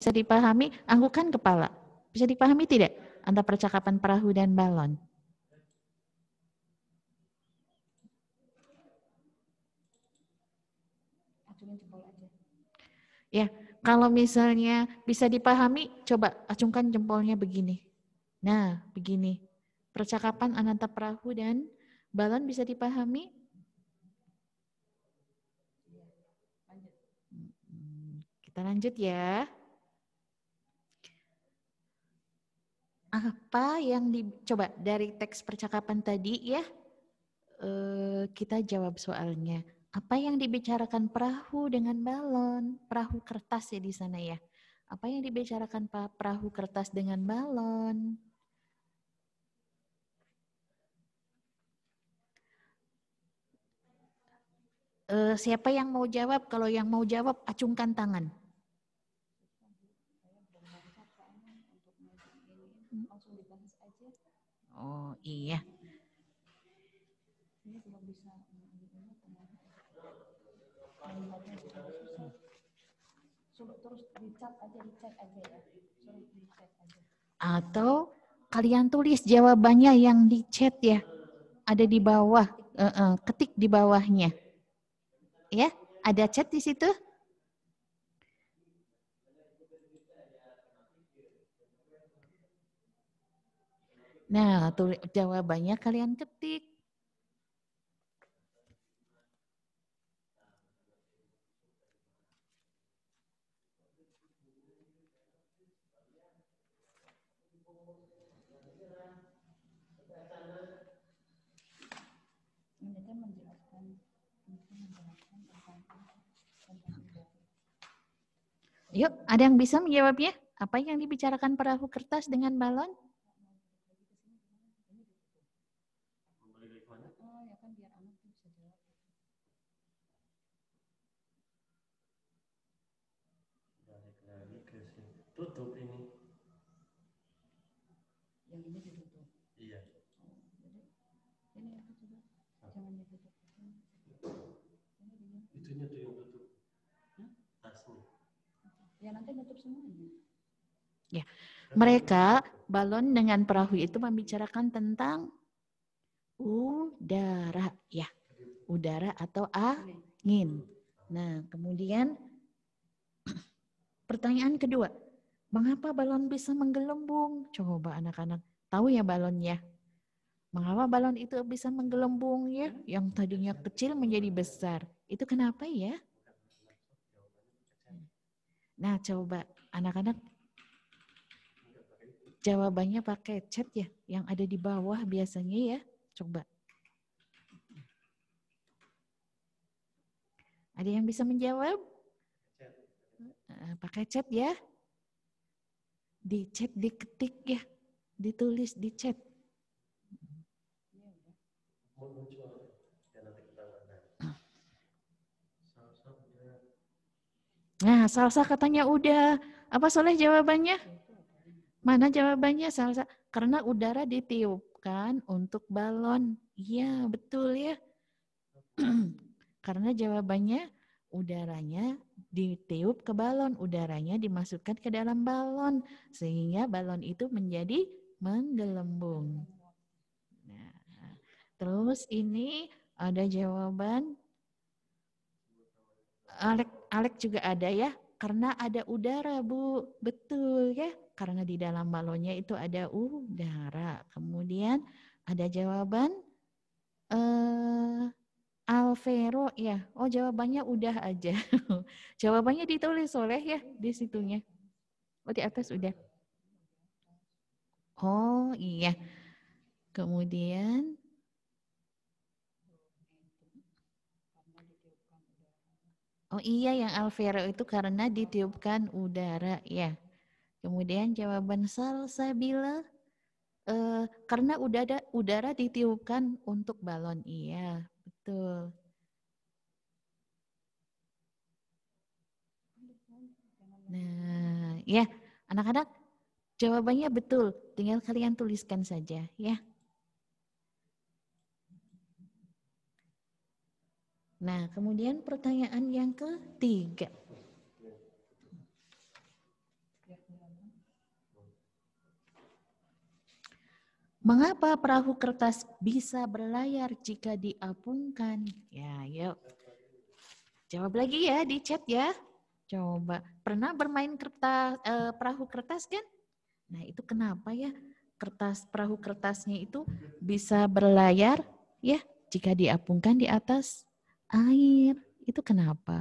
Bisa dipahami, anggukan kepala. Bisa dipahami tidak antara percakapan perahu dan balon? Ya, kalau misalnya bisa dipahami, coba acungkan jempolnya begini. Nah, begini. Percakapan antara perahu dan balon bisa dipahami? Kita lanjut ya. Apa yang coba dari teks percakapan tadi ya, kita jawab soalnya. Apa yang dibicarakan perahu dengan balon? Perahu kertas ya di sana ya. Apa yang dibicarakan perahu kertas dengan balon? Siapa yang mau jawab? Kalau yang mau jawab, acungkan tangan. Oh iya. Atau kalian tulis jawabannya yang di chat ya. Ada di bawah. Ketik di bawahnya. Ya, ada chat di situ? Nah, jawabannya kalian ketik. Yuk, ada yang bisa menjawabnya? Apa yang dibicarakan perahu kertas dengan balon? Tutup ini. Yang ini ditutup. Iya. Ini apa coba? Jangan ditutup. Itunya tuh yang tutup. Tasnya. Ya nanti tutup semuanya. Ya, mereka balon dengan perahu itu membicarakan tentang udara, ya, udara atau angin. Nah, kemudian pertanyaan kedua, mengapa balon bisa menggelembung? Coba anak-anak tahu ya balonnya. Mengapa balon itu bisa menggelembung ya? Yang tadinya kecil menjadi besar. Itu kenapa ya? Nah, coba anak-anak jawabannya pakai chat ya, yang ada di bawah biasanya ya. Coba. Ada yang bisa menjawab? Pakai chat ya. Di chat, diketik ya. Ditulis di chat. Nah, Salsa katanya udah. Apa Soleh jawabannya? Mana jawabannya Salsa? Karena udara ditiupkan untuk balon. Iya, betul ya. Karena jawabannya udaranya ditiup ke balon, udaranya dimasukkan ke dalam balon, sehingga balon itu menjadi menggelembung. Nah, terus ini ada jawaban, Alek juga ada ya, karena ada udara Bu, betul ya, karena di dalam balonnya itu ada udara. Kemudian ada jawaban, Alvero ya. Oh, jawabannya udah aja. Jawabannya ditulis oleh ya di situnya. Oh, di atas udah. Oh, iya. Kemudian oh iya, yang Alvero itu karena ditiupkan udara ya. Kemudian jawaban Salsabila karena udara ditiupkan untuk balon. Iya, betul. Nah, ya, anak-anak jawabannya betul. Tinggal kalian tuliskan saja ya. Nah, kemudian pertanyaan yang ketiga. Mengapa perahu kertas bisa berlayar jika diapungkan? Ya, yuk. Jawab lagi ya di chat ya. Coba, pernah bermain perahu kertas kan? Nah, itu kenapa ya perahu kertasnya itu bisa berlayar ya jika diapungkan di atas air? Itu kenapa?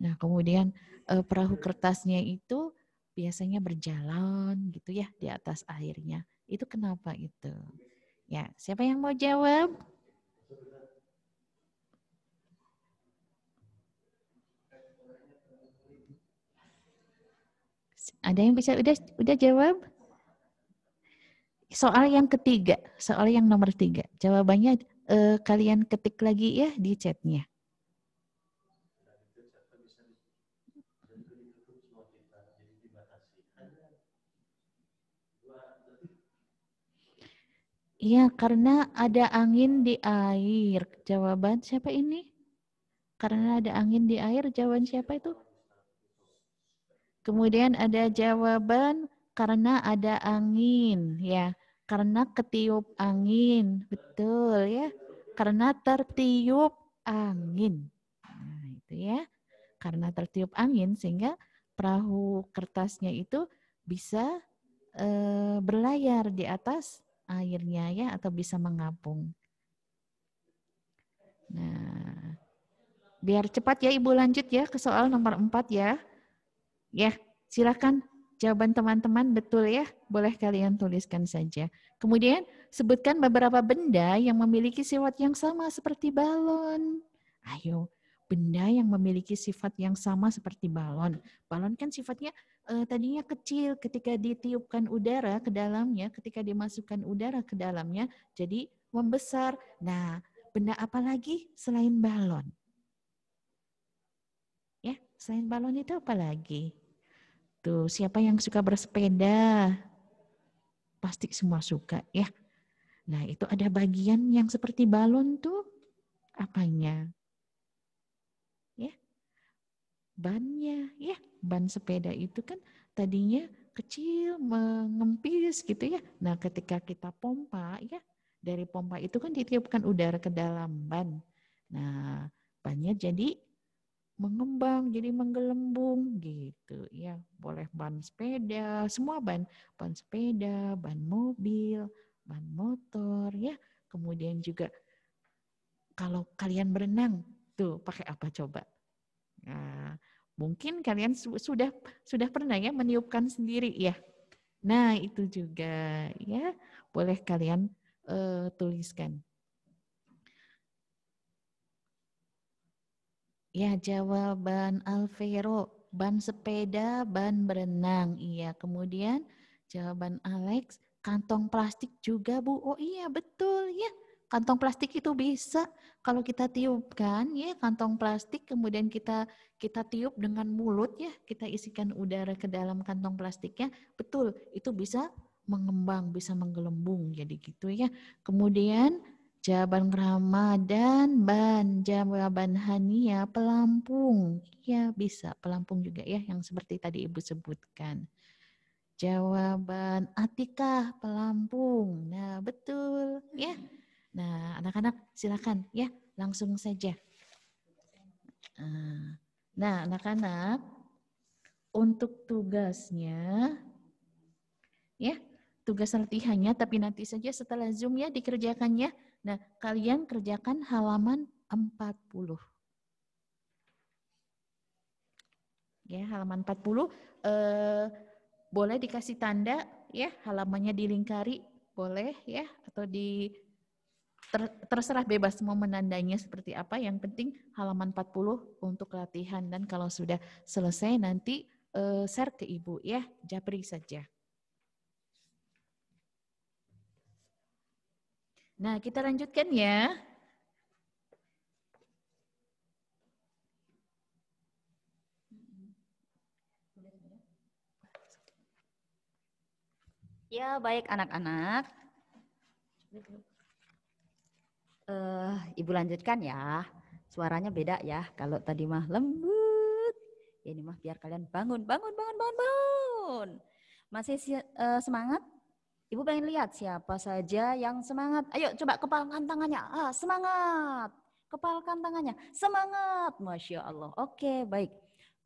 Nah, kemudian perahu kertasnya itu biasanya berjalan gitu ya di atas airnya. Itu kenapa itu? Ya, siapa yang mau jawab? Ada yang bisa udah jawab? Soal yang ketiga, soal yang nomor 3. Jawabannya kalian ketik lagi ya di chatnya. Iya, karena ada angin di air. Jawaban siapa ini? Karena ada angin di air, jawaban siapa itu? Kemudian ada jawaban karena ada angin, ya. Karena ketiup angin, betul ya. Karena tertiup angin. Nah, itu ya. Karena tertiup angin sehingga perahu kertasnya itu bisa berlayar di atas airnya ya atau bisa mengapung. Nah, biar cepat ya Ibu lanjut ya ke soal nomor 4 ya. Ya, silakan jawaban teman-teman betul ya. Boleh kalian tuliskan saja. Kemudian sebutkan beberapa benda yang memiliki sifat yang sama seperti balon. Ayo, benda yang memiliki sifat yang sama seperti balon. Balon kan sifatnya tadinya kecil ketika ditiupkan udara ke dalamnya, ketika dimasukkan udara ke dalamnya, jadi membesar. Nah, benda apa lagi selain balon? Ya, selain balon itu apa lagi? Tuh, siapa yang suka bersepeda? Pasti semua suka ya. Nah, itu ada bagian yang seperti balon tuh apanya? Ya, bannya ya. Ban sepeda itu kan tadinya kecil, mengempis gitu ya. Nah, ketika kita pompa ya, dari pompa itu kan ditiupkan udara ke dalam ban. Nah, bannya jadi mengembang, jadi menggelembung gitu ya. Boleh ban sepeda, semua ban sepeda, ban mobil, ban motor ya. Kemudian juga kalau kalian berenang tuh pakai apa coba? Nah, mungkin kalian sudah pernah ya meniupkan sendiri ya. Nah, itu juga ya. Boleh kalian tuliskan. Ya, jawaban Alvero, ban sepeda, ban berenang. Iya, kemudian jawaban Alex, kantong plastik juga, Bu. Oh iya, betul ya. Kantong plastik itu bisa kalau kita tiupkan ya, kantong plastik kemudian kita tiup dengan mulut ya, kita isikan udara ke dalam kantong plastiknya. Betul, itu bisa mengembang, bisa menggelembung jadi gitu ya. Kemudian jawaban Ramadan, jawaban Hania, pelampung. Ya bisa, pelampung juga ya yang seperti tadi Ibu sebutkan. Jawaban Atikah, pelampung. Nah betul ya. Nah anak-anak silakan ya langsung saja. Nah anak-anak untuk tugasnya ya tugas latihannya tapi nanti saja setelah Zoom ya dikerjakannya. Nah, kalian kerjakan halaman 40. Ya, halaman 40 boleh dikasih tanda ya, halamannya dilingkari boleh ya atau terserah bebas mau menandainya seperti apa, yang penting halaman 40 untuk latihan dan kalau sudah selesai nanti share ke Ibu ya, japri saja. Nah, kita lanjutkan ya. Ya, baik anak-anak. Ibu lanjutkan ya. Suaranya beda ya. Kalau tadi mah lembut. Ini mah biar kalian bangun. Masih semangat? Ibu pengen lihat siapa saja yang semangat. Ayo coba kepalkan tangannya. Semangat. Kepalkan tangannya. Semangat. Masya Allah. Oke, baik.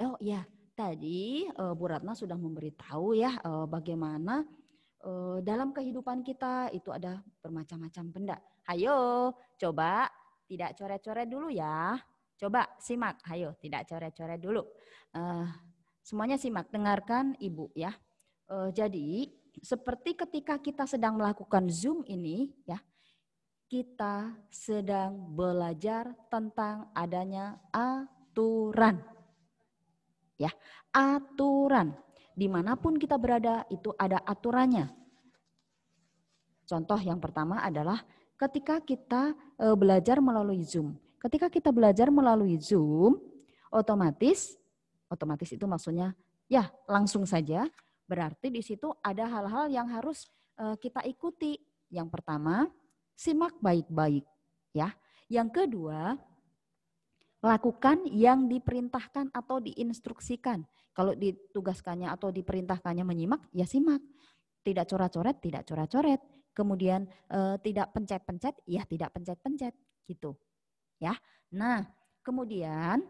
Oh ya, tadi Bu Ratna sudah memberitahu ya bagaimana dalam kehidupan kita itu ada bermacam-macam benda. Ayo, coba tidak coret-coret dulu ya. Coba simak. Ayo, tidak coret-coret dulu. Semuanya simak, dengarkan Ibu ya. Jadi seperti ketika kita sedang melakukan Zoom ini ya, kita sedang belajar tentang adanya aturan. Ya, aturan. Dimanapun kita berada itu ada aturannya. Contoh yang pertama adalah ketika kita belajar melalui Zoom. Ketika kita belajar melalui Zoom, otomatis itu maksudnya ya langsung saja. Berarti di situ ada hal-hal yang harus kita ikuti. Yang pertama, simak baik-baik ya. Yang kedua, lakukan yang diperintahkan atau diinstruksikan. Kalau ditugaskannya atau diperintahkannya menyimak, ya simak. Tidak coret-coret, tidak coret-coret. Kemudian tidak pencet-pencet, ya tidak pencet-pencet gitu. Ya. Nah, kemudian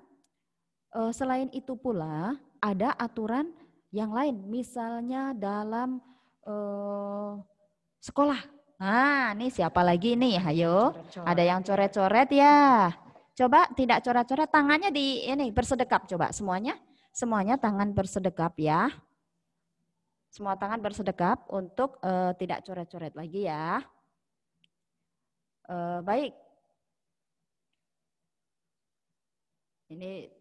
selain itu pula ada aturan yang lain, misalnya dalam sekolah. Nah, ini siapa lagi nih? Ayo, ada yang coret-coret ya. Coba tidak coret-coret, tangannya di ini bersedekap coba semuanya. Semuanya tangan bersedekap ya. Semua tangan bersedekap untuk tidak coret-coret lagi ya. Baik. Ini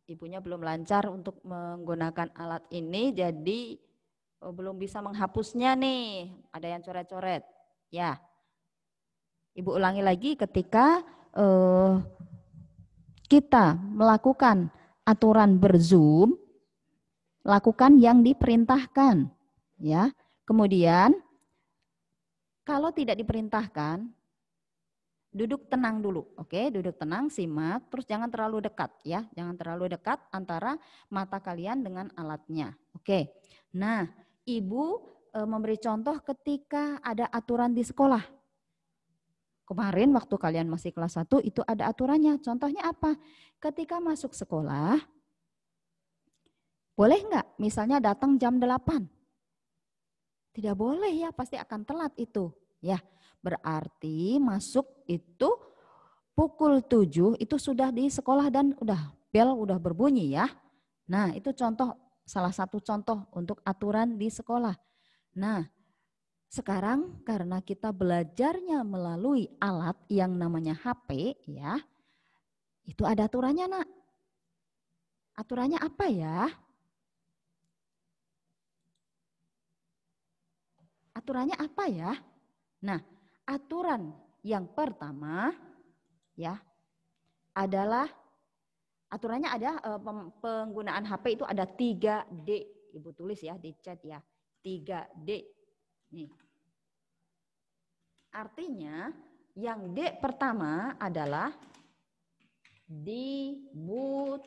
ibunya belum lancar untuk menggunakan alat ini, jadi belum bisa menghapusnya nih. Ada yang coret-coret. Ya. Ibu ulangi lagi ketika kita melakukan aturan berzoom, lakukan yang diperintahkan. Ya. Kemudian kalau tidak diperintahkan, duduk tenang dulu, oke? Duduk tenang, simak, terus jangan terlalu dekat ya, jangan terlalu dekat antara mata kalian dengan alatnya, oke? Nah, Ibu memberi contoh ketika ada aturan di sekolah. Kemarin waktu kalian masih kelas 1 itu ada aturannya, contohnya apa? Ketika masuk sekolah, boleh nggak misalnya datang jam 8? Tidak boleh ya, pasti akan telat itu, ya. Berarti masuk itu pukul 7 itu sudah di sekolah dan udah bel udah berbunyi ya. Nah, itu contoh, salah satu contoh untuk aturan di sekolah. Nah, sekarang karena kita belajarnya melalui alat yang namanya HP ya. Itu ada aturannya, Nak. Aturannya apa ya? Aturannya apa ya? Nah, aturan yang pertama ya adalah aturannya ada penggunaan HP itu ada 3D. Ibu tulis ya di chat ya. 3D. Nih. Artinya yang D pertama adalah dibutuhkan.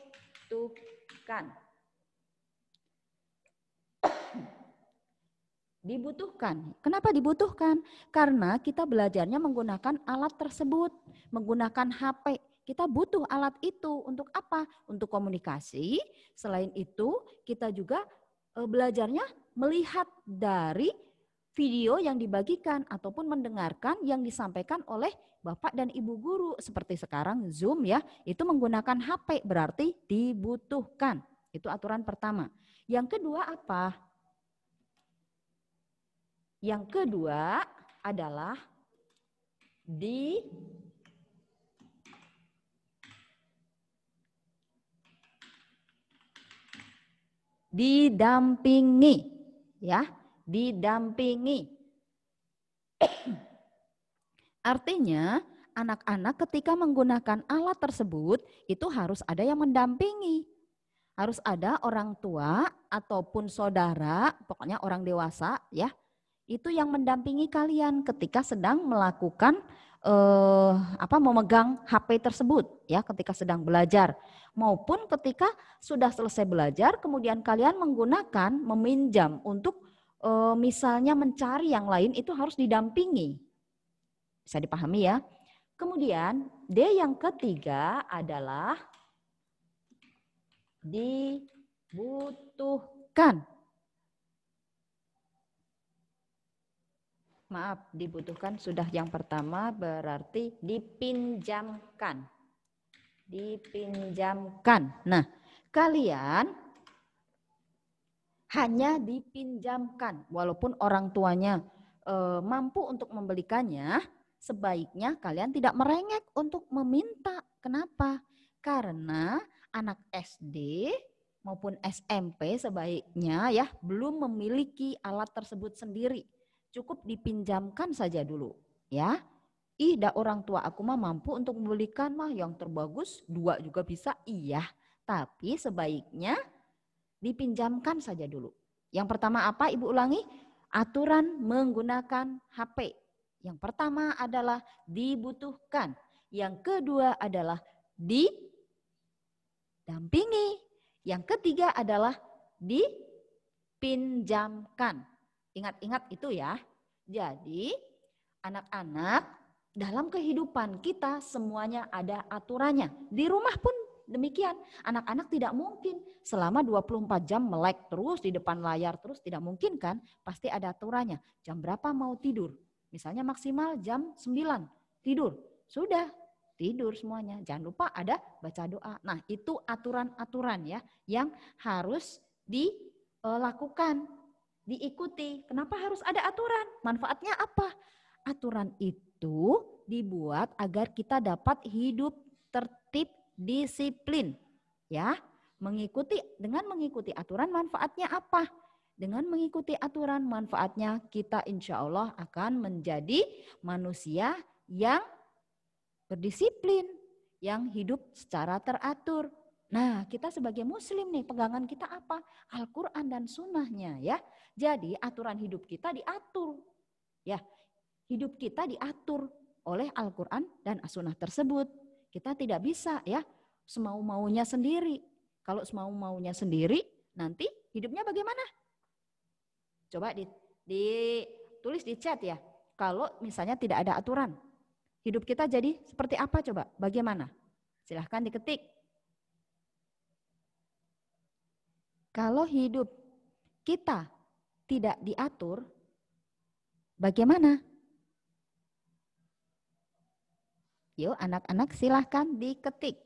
Dibutuhkan. Kenapa dibutuhkan? Karena kita belajarnya menggunakan alat tersebut, menggunakan HP. Kita butuh alat itu untuk apa? Untuk komunikasi. Selain itu, kita juga belajarnya melihat dari video yang dibagikan ataupun mendengarkan yang disampaikan oleh Bapak dan Ibu guru. Seperti sekarang Zoom ya, itu menggunakan HP berarti dibutuhkan. Itu aturan pertama. Yang kedua apa? Yang kedua adalah didampingi, ya, didampingi. Artinya anak-anak ketika menggunakan alat tersebut itu harus ada yang mendampingi. Harus ada orang tua ataupun saudara, pokoknya orang dewasa ya, itu yang mendampingi kalian ketika sedang melakukan memegang HP tersebut ya, ketika sedang belajar maupun ketika sudah selesai belajar kemudian kalian meminjam untuk misalnya mencari yang lain itu harus didampingi. Bisa dipahami ya. Kemudian D yang ketiga adalah dibutuhkan. Maaf, dibutuhkan sudah yang pertama berarti dipinjamkan. Dipinjamkan. Nah, kalian hanya dipinjamkan. Walaupun orang tuanya mampu untuk membelikannya, sebaiknya kalian tidak merengek untuk meminta. Kenapa? Karena anak SD maupun SMP sebaiknya ya belum memiliki alat tersebut sendiri. Cukup dipinjamkan saja dulu ya. Dah orang tua aku mah mampu untuk membelikan mah yang terbagus 2 juga bisa. Iya, tapi sebaiknya dipinjamkan saja dulu. Yang pertama apa? Ibu ulangi. Aturan menggunakan HP. Yang pertama adalah dibutuhkan. Yang kedua adalah didampingi. Yang ketiga adalah dipinjamkan. Ingat-ingat itu ya. Jadi anak-anak dalam kehidupan kita semuanya ada aturannya. Di rumah pun demikian. Anak-anak tidak mungkin selama 24 jam melek terus di depan layar terus. Tidak mungkin kan. Pasti ada aturannya. Jam berapa mau tidur. Misalnya maksimal jam 9 tidur. Sudah tidur semuanya. Jangan lupa ada baca doa. Nah itu aturan-aturan ya yang harus dilakukan. Diikuti. Kenapa harus ada aturan? Manfaatnya apa? Aturan itu dibuat agar kita dapat hidup tertib, disiplin. Ya, dengan mengikuti aturan manfaatnya apa? Dengan mengikuti aturan manfaatnya kita insya Allah akan menjadi manusia yang berdisiplin, yang hidup secara teratur. Nah, kita sebagai muslim nih, pegangan kita apa? Al-Quran dan sunnahnya ya. Jadi aturan hidup kita diatur. Ya, hidup kita diatur oleh Al-Quran dan as-sunnah tersebut. Kita tidak bisa ya semau-maunya sendiri. Kalau semau-maunya sendiri, nanti hidupnya bagaimana? Coba ditulis di chat ya. Kalau misalnya tidak ada aturan, hidup kita jadi seperti apa coba? Bagaimana? Silahkan diketik. Kalau hidup kita tidak diatur, bagaimana? Yuk anak-anak silahkan diketik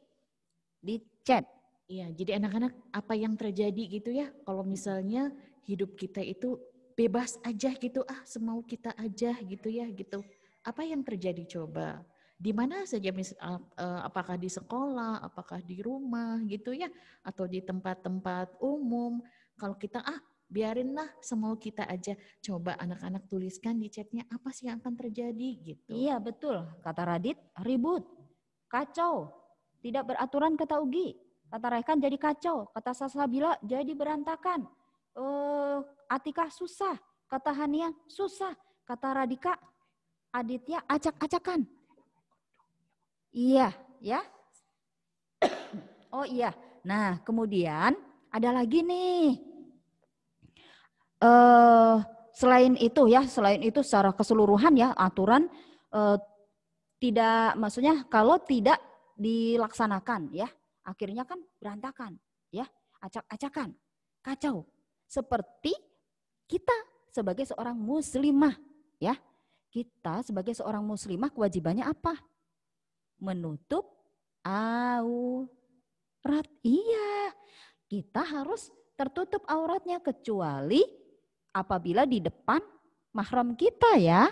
di chat. Iya, jadi anak-anak apa yang terjadi gitu ya kalau misalnya hidup kita itu bebas aja gitu, semau kita aja gitu ya gitu. Apa yang terjadi coba? Di mana saja apakah di sekolah, apakah di rumah gitu ya, atau di tempat-tempat umum. Kalau kita biarinlah semau kita aja. Coba anak-anak tuliskan di chatnya apa sih yang akan terjadi gitu. Iya betul, kata Radit ribut, kacau, tidak beraturan kata Ugi, kata Rekan jadi kacau, kata Salsabila jadi berantakan, Atikah susah, kata Hania susah, kata Radika Aditya acak-acakan. Iya, ya. Oh iya. Nah, kemudian ada lagi nih. Selain itu secara keseluruhan ya aturan tidak, maksudnya kalau tidak dilaksanakan ya, akhirnya kan berantakan ya, acak-acakan, kacau. Seperti kita sebagai seorang muslimah ya. Kita sebagai seorang muslimah kewajibannya apa? Menutup aurat. Iya, kita harus tertutup auratnya kecuali apabila di depan mahram kita ya.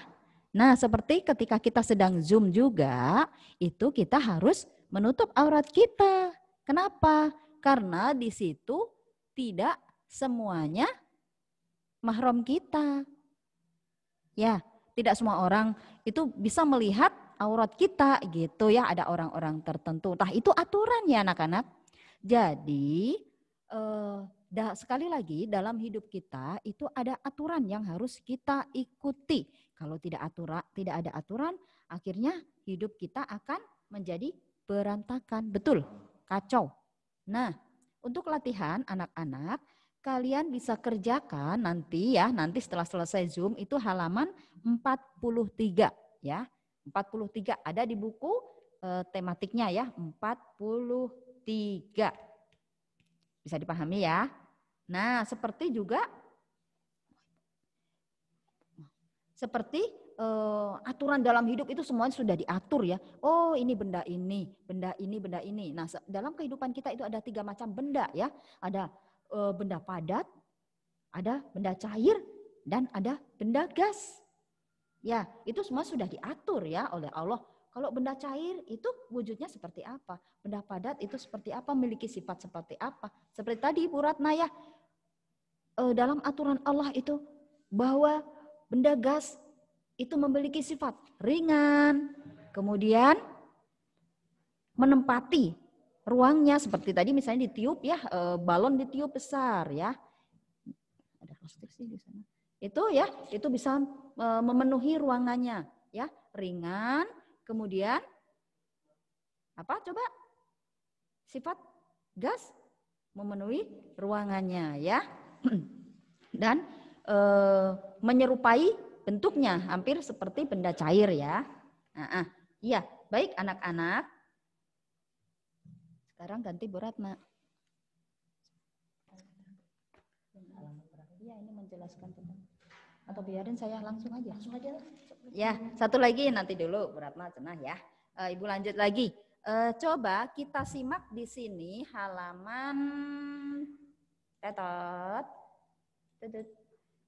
Nah, seperti ketika kita sedang Zoom juga, itu kita harus menutup aurat kita. Kenapa? Karena di situ tidak semuanya mahram kita. Ya, tidak semua orang itu bisa melihat aurat kita gitu ya, ada orang-orang tertentu. Nah itu aturan ya anak-anak. Jadi sekali lagi dalam hidup kita itu ada aturan yang harus kita ikuti. Kalau tidak ada aturan, akhirnya hidup kita akan menjadi berantakan. Betul, kacau. Nah untuk latihan anak-anak, kalian bisa kerjakan nanti ya, nanti setelah selesai Zoom itu halaman 43 ya. 43 ada di buku tematiknya ya, 43. Bisa dipahami ya. Nah, seperti aturan dalam hidup itu semuanya sudah diatur ya. Oh, ini benda ini, benda ini, benda ini. Nah, dalam kehidupan kita itu ada 3 macam benda ya. Ada benda padat, ada benda cair, dan ada benda gas. Ya, itu semua sudah diatur ya oleh Allah. Kalau benda cair itu wujudnya seperti apa? Benda padat itu seperti apa? Memiliki sifat seperti apa? Seperti tadi Bu Ratna ya, dalam aturan Allah itu bahwa benda gas itu memiliki sifat ringan, kemudian menempati ruangnya seperti tadi misalnya ditiup ya, balon ditiup besar ya. Ada plastik sih di sana. Itu ya, itu bisa memenuhi ruangannya ya, ringan, kemudian apa coba? Sifat gas memenuhi ruangannya ya. Dan menyerupai bentuknya hampir seperti benda cair ya. Iya, baik anak-anak. Sekarang ganti Bu Ratna. Iya, ini menjelaskan tentang. Atau biarin saya langsung aja. Langsung aja. Ya, satu lagi nanti dulu Bu Ratna cenah ya. Ibu lanjut lagi. Coba kita simak di sini halaman tetot.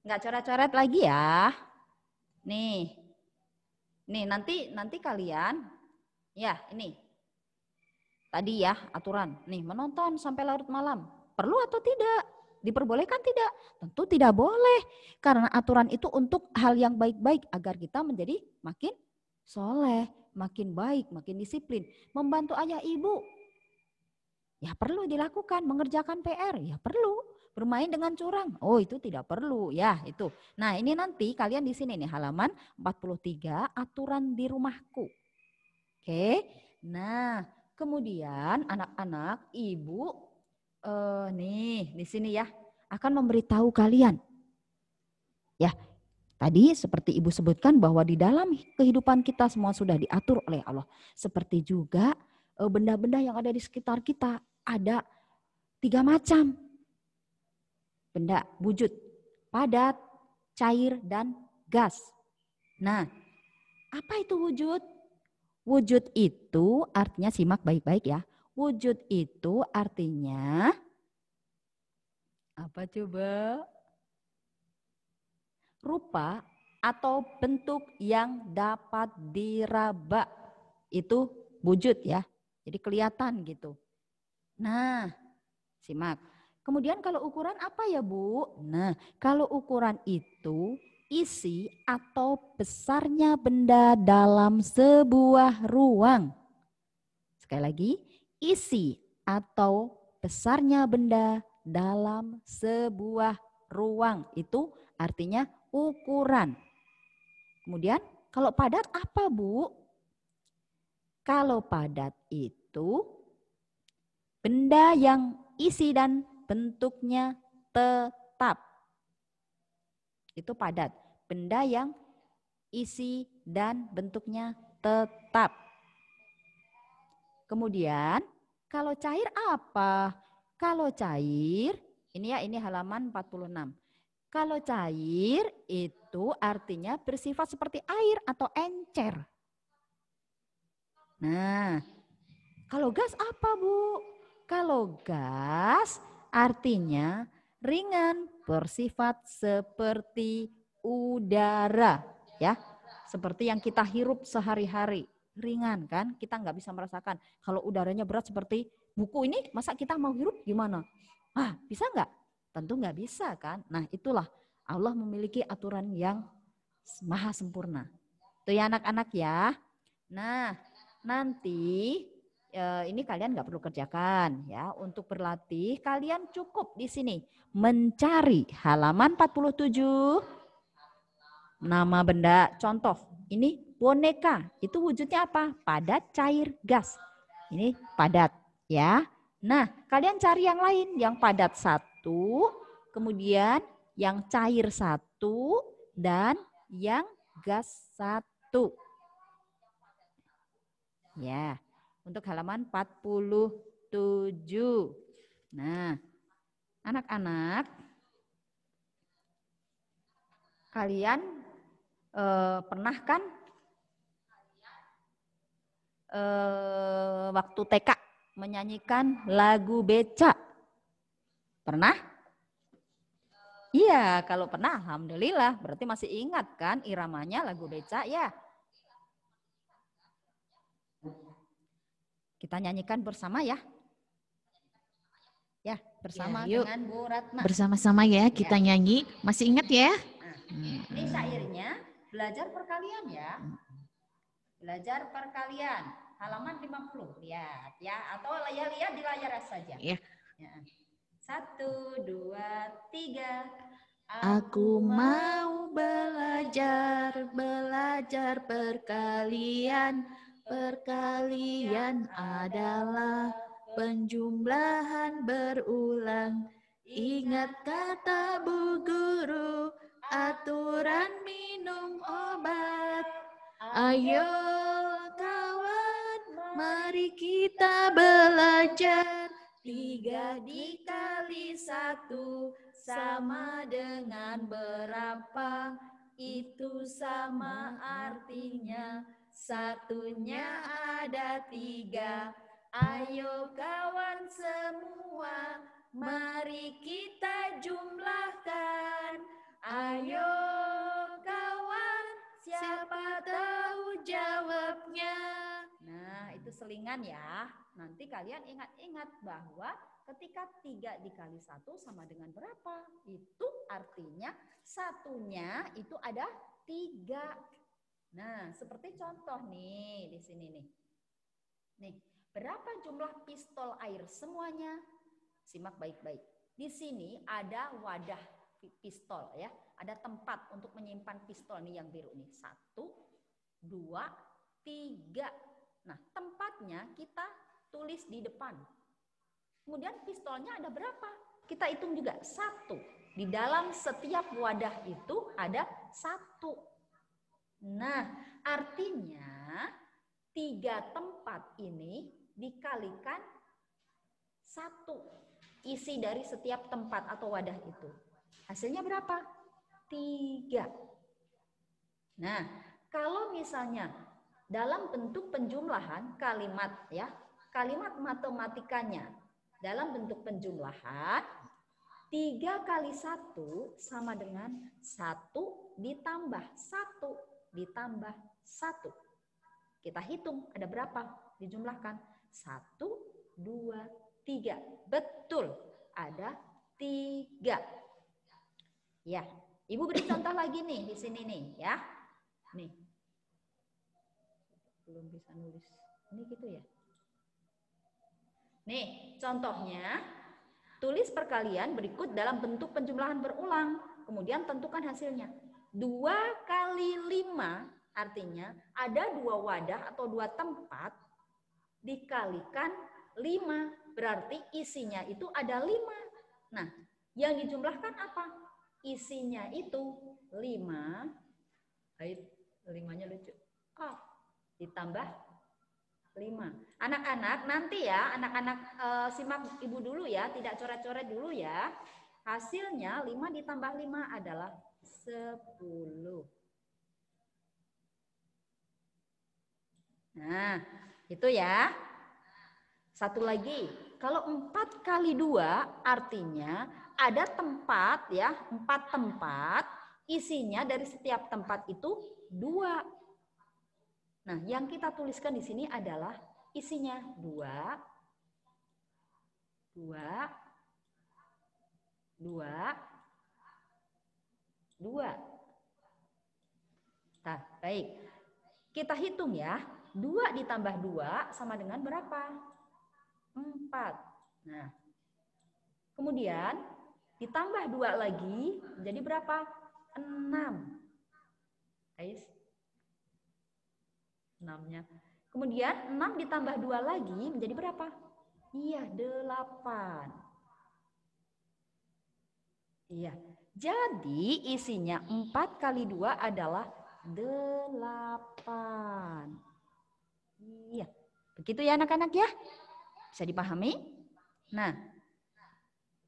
Nggak coret-coret lagi ya. Nih nanti kalian, ya ini tadi ya aturan. Nih menonton sampai larut malam, perlu atau tidak? Diperbolehkan tidak? Tentu tidak boleh. Karena aturan itu untuk hal yang baik-baik agar kita menjadi makin soleh, makin baik, makin disiplin. Membantu ayah ibu, ya perlu dilakukan. Mengerjakan PR, ya perlu. Bermain dengan curang, oh itu tidak perlu ya itu. Nah ini nanti kalian di sini nih halaman 43 aturan di rumahku. Oke, nah kemudian anak-anak ibu nih di sini ya akan memberitahu kalian. Ya tadi seperti ibu sebutkan bahwa di dalam kehidupan kita semua sudah diatur oleh Allah. Seperti juga benda-benda yang ada di sekitar kita ada 3 macam. Benda wujud, padat, cair, dan gas. Nah, apa itu wujud? Wujud itu artinya simak baik-baik ya. Wujud itu artinya apa coba? Rupa atau bentuk yang dapat diraba. Itu wujud ya. Jadi kelihatan gitu. Nah, simak. Kemudian kalau ukuran apa ya Bu? Nah, kalau ukuran itu isi atau besarnya benda dalam sebuah ruang. Sekali lagi, isi atau besarnya benda dalam sebuah ruang. Itu artinya ukuran. Kemudian kalau padat apa Bu? Kalau padat itu benda yang isi dan bentuknya tetap. Itu padat. Benda yang isi dan bentuknya tetap. Kemudian kalau cair apa? Kalau cair, ini halaman 46. Kalau cair itu artinya bersifat seperti air atau encer. Nah, kalau gas apa Bu? Kalau gas artinya ringan, bersifat seperti udara, ya, seperti yang kita hirup sehari-hari, ringan kan? Kita nggak bisa merasakan. Kalau udaranya berat seperti buku ini, masa kita mau hirup gimana? Bisa nggak? Tentu nggak bisa kan? Nah itulah Allah memiliki aturan yang maha sempurna. Tuh ya anak-anak ya. Nah nanti ini kalian nggak perlu kerjakan ya. Untuk berlatih kalian cukup di sini mencari halaman 47 nama benda. Contoh ini boneka, itu wujudnya apa? Padat, cair, gas. Ini padat ya. Nah kalian cari yang lain yang padat 1, kemudian yang cair 1 dan yang gas 1. Ya, untuk halaman 47. Nah, anak-anak, kalian pernah kan waktu TK menyanyikan lagu Beca? Pernah? Iya, kalau pernah alhamdulillah, berarti masih ingat kan iramanya lagu Beca ya? Kita nyanyikan bersama ya. Ya, bersama Ya, yuk. dengan Bu Ratna. Bersama-sama ya kita nyanyi. Masih ingat ya? Nah, ini syairnya belajar perkalian ya. Belajar perkalian. Halaman 50. Lihat ya. Atau lihat di layar saja. Ya. 1, 2, 3. Aku mau belajar perkalian. Perkalian adalah penjumlahan berulang. Ingat kata Bu Guru, aturan minum obat. Ayo kawan, mari kita belajar. 3 dikali 1 sama dengan berapa? Itu sama artinya satunya ada 3. Ayo kawan semua, mari kita jumlahkan. Ayo kawan, siapa tahu jawabnya. Nah, itu selingan ya. Nanti kalian ingat-ingat bahwa ketika 3 dikali 1 sama dengan berapa? Itu artinya satunya itu ada 3. Nah, seperti contoh nih di sini nih. Nih, berapa jumlah pistol air semuanya? Simak baik-baik. Di sini ada wadah pistol ya. Ada tempat untuk menyimpan pistol nih yang biru nih. 1, 2, 3. Nah, tempatnya kita tulis di depan. Kemudian pistolnya ada berapa? Kita hitung juga 1. Di dalam setiap wadah itu ada 1. Nah, artinya 3 tempat ini dikalikan 1. Isi dari setiap tempat atau wadah itu. Hasilnya berapa? 3. Nah, kalau misalnya dalam bentuk penjumlahan kalimat ya, kalimat matematikanya dalam bentuk penjumlahan 3 kali 1 sama dengan 1 ditambah 1 ditambah 1. Kita hitung ada berapa dijumlahkan. 1, 2, 3. Betul, ada 3. Ya, Ibu beri contoh lagi nih di sini nih ya. Nih. Belum bisa nulis. Ini gitu ya. Nih, contohnya tulis perkalian berikut dalam bentuk penjumlahan berulang. Kemudian tentukan hasilnya. 2 kali 5 artinya ada 2 wadah atau 2 tempat dikalikan 5. Berarti isinya itu ada 5. Nah, yang dijumlahkan apa? Isinya itu 5. Baik, 5-nya lucu. Ditambah 5. Anak-anak nanti ya, anak-anak simak Ibu dulu ya, tidak coret-coret dulu ya. Hasilnya 5 ditambah 5 adalah 10. Nah, itu ya. Satu lagi, kalau 4 kali 2 artinya ada tempat ya, 4 tempat, isinya dari setiap tempat itu 2. Nah, yang kita tuliskan di sini adalah isinya 2, 2, 2, 2. Nah, baik. Kita hitung ya. 2 ditambah 2 sama dengan berapa? 4. Nah, kemudian ditambah 2 lagi menjadi berapa? 6. Guys. 6-nya. Kemudian 6 ditambah 2 lagi menjadi berapa? Iya, 8. Iya. Jadi isinya 4 kali 2 adalah 8. Iya. Begitu ya anak-anak ya? Bisa dipahami? Nah,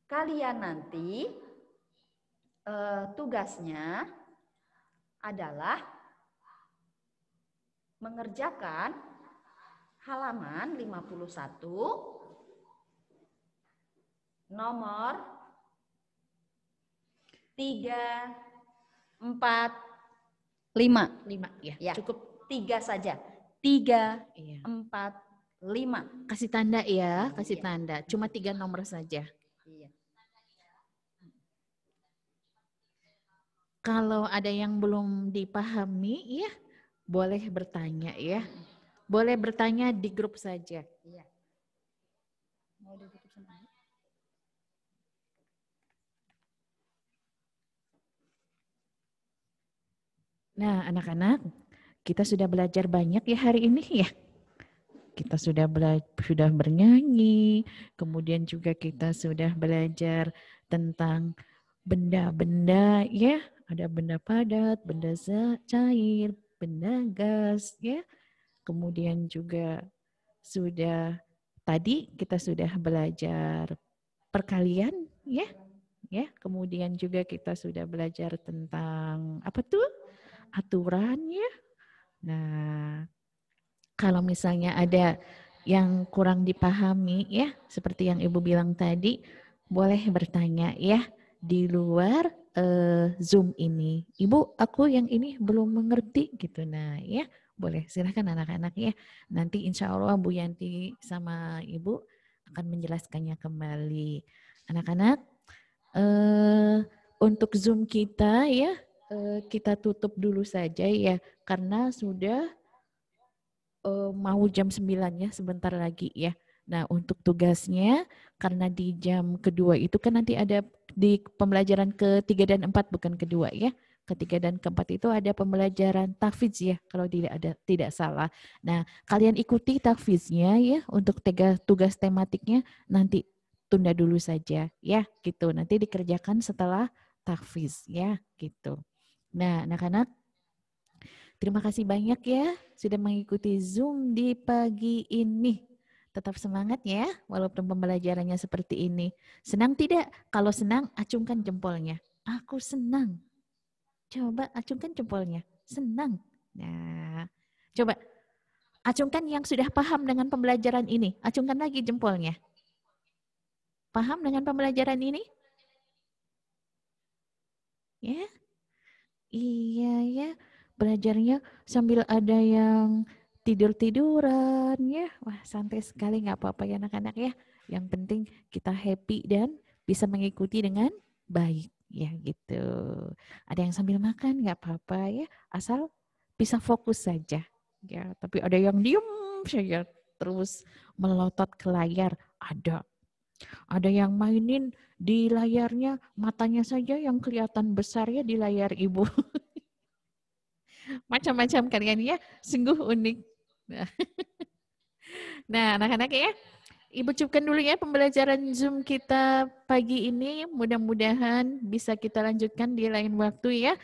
kalian nanti tugasnya adalah mengerjakan halaman 51 nomor 3, 4, 5. 5 ya. Ya. Cukup 3 saja. 3, iya. 4, 5. Kasih tanda ya, kasih Iya. tanda. Cuma 3 nomor saja. Iya. Kalau ada yang belum dipahami ya, boleh bertanya ya. Boleh bertanya di grup saja. Iya. Mau ditutup sama Ibu? Nah, anak-anak, kita sudah belajar banyak ya hari ini ya. Kita sudah bernyanyi, kemudian juga kita sudah belajar tentang benda-benda ya. Ada benda padat, benda cair, benda gas ya. Kemudian juga tadi kita sudah belajar perkalian ya. Ya, kemudian juga kita sudah belajar tentang apa tuh? Aturan ya. Nah, kalau misalnya ada yang kurang dipahami ya, seperti yang Ibu bilang tadi, boleh bertanya ya di luar Zoom ini. Ibu, aku yang ini belum mengerti gitu. Nah, ya boleh silahkan anak-anak ya. Nanti insya Allah Bu Yanti sama Ibu akan menjelaskannya kembali. Anak-anak, untuk Zoom kita ya, kita tutup dulu saja ya, karena sudah mau jam 9 ya, sebentar lagi ya. Nah, untuk tugasnya, karena di jam kedua itu kan nanti ada di pembelajaran ketiga dan empat, bukan kedua ya. Ketiga dan keempat itu ada pembelajaran tahfidz ya, kalau tidak salah. Nah, kalian ikuti tahfidznya ya, untuk tugas tematiknya nanti tunda dulu saja ya, gitu. Nanti dikerjakan setelah tahfidz ya, gitu. Nah, anak-anak, terima kasih banyak ya sudah mengikuti Zoom di pagi ini. Tetap semangat ya, walaupun pembelajarannya seperti ini. Senang tidak? Kalau senang, acungkan jempolnya. Aku senang. Coba acungkan jempolnya. Senang. Nah, coba acungkan yang sudah paham dengan pembelajaran ini. Acungkan lagi jempolnya. Paham dengan pembelajaran ini? Ya? Iya ya. Belajarnya sambil ada yang tidur-tiduran ya. Wah, santai sekali, nggak apa-apa ya anak-anak ya. Yang penting kita happy dan bisa mengikuti dengan baik ya gitu. Ada yang sambil makan nggak apa-apa ya, asal bisa fokus saja. Ya, tapi ada yang diem saja terus melotot ke layar, ada. Ada yang mainin di layarnya, matanya saja yang kelihatan besar ya di layar ibu. Macam-macam kalian ya, sungguh unik. Nah, anak-anak ya, Ibu cukupkan dulu ya pembelajaran Zoom kita pagi ini. Mudah-mudahan bisa kita lanjutkan di lain waktu ya.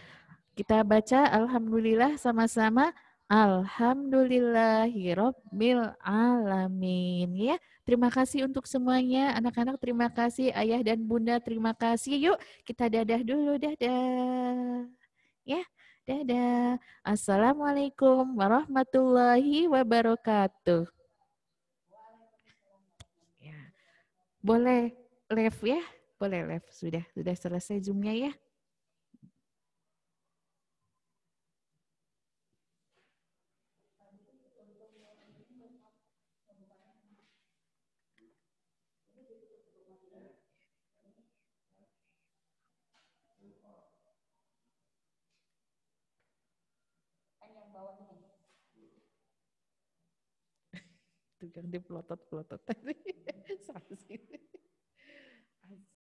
Kita baca Alhamdulillah sama-sama. Alhamdulillahirabbil alamin ya. Terima kasih untuk semuanya. Anak-anak terima kasih, ayah dan bunda terima kasih. Yuk kita dadah dulu, dadah. Ya, dadah. Assalamualaikum warahmatullahi wabarakatuh. Ya, boleh live ya, boleh live. Sudah selesai Zoom-nya ya. Tukang dipelotot-pelotot tadi. Sama sih.